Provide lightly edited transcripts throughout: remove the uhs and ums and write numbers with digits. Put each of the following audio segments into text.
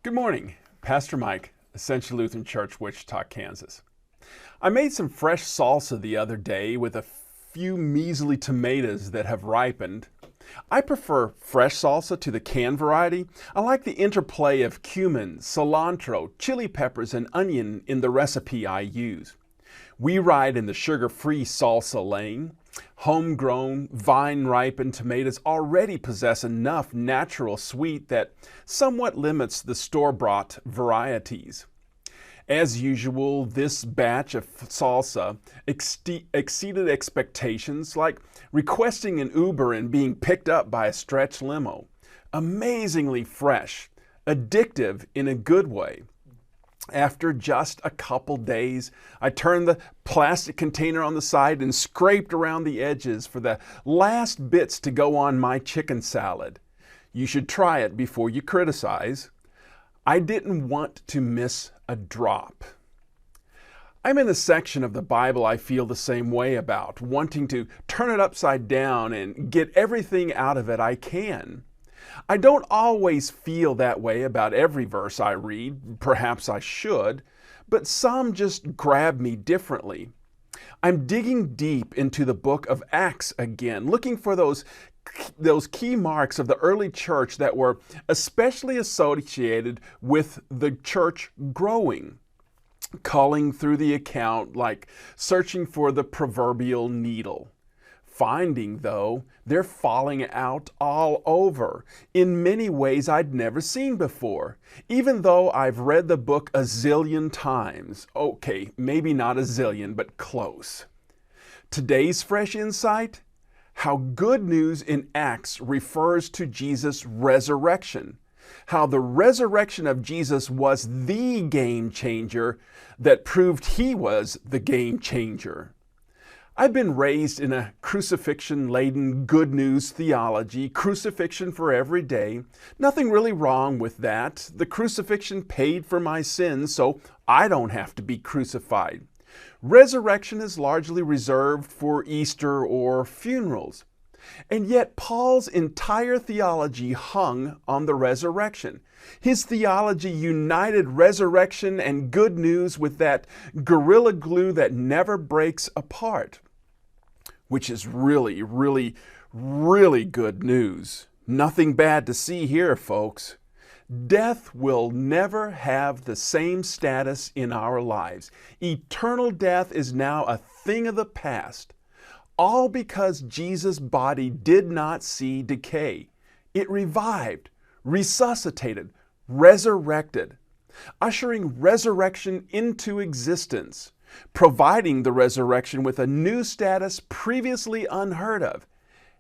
Good morning. Pastor Mike, Ascension Lutheran Church, Wichita, Kansas. I made some fresh salsa the other day with a few measly tomatoes that have ripened. I prefer fresh salsa to the canned variety. I like the interplay of cumin, cilantro, chili peppers, and onion in the recipe I use. We ride in the sugar-free salsa lane. Homegrown, vine-ripened tomatoes already possess enough natural sweet that somewhat limits the store-bought varieties. As usual, this batch of salsa exceeded expectations, like requesting an Uber and being picked up by a stretch limo. Amazingly fresh, addictive in a good way. After just a couple days, I turned the plastic container on the side and scraped around the edges for the last bits to go on my chicken salad. You should try it before you criticize. I didn't want to miss a drop. I'm in a section of the Bible I feel the same way about, wanting to turn it upside down and get everything out of it I can. I don't always feel that way about every verse I read, perhaps I should, but some just grab me differently. I'm digging deep into the book of Acts again, looking for those key marks of the early church that were especially associated with the church growing. Culling through the account like searching for the proverbial needle. Finding, though, they're falling out all over, in many ways I'd never seen before, even though I've read the book a zillion times. Okay, maybe not a zillion, but close. Today's fresh insight? How good news in Acts refers to Jesus' resurrection. How the resurrection of Jesus was the game changer that proved he was the game changer. I've been raised in a crucifixion-laden good news theology, crucifixion for every day. Nothing really wrong with that. The crucifixion paid for my sins, so I don't have to be crucified. Resurrection is largely reserved for Easter or funerals. And yet Paul's entire theology hung on the resurrection. His theology united resurrection and good news with that gorilla glue that never breaks apart. Which is really, really, really good news. Nothing bad to see here, folks. Death will never have the same status in our lives. Eternal death is now a thing of the past. All because Jesus' body did not see decay. It revived, resuscitated, resurrected, ushering resurrection into existence, providing the resurrection with a new status previously unheard of,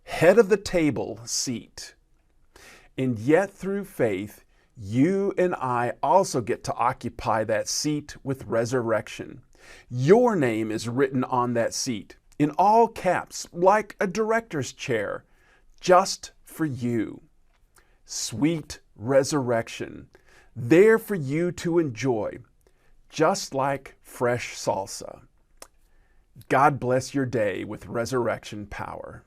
head of the table seat. And yet through faith, you and I also get to occupy that seat with resurrection. Your name is written on that seat, in all caps, like a director's chair, just for you. Sweet resurrection, there for you to enjoy, just like fresh salsa. God bless your day with resurrection power.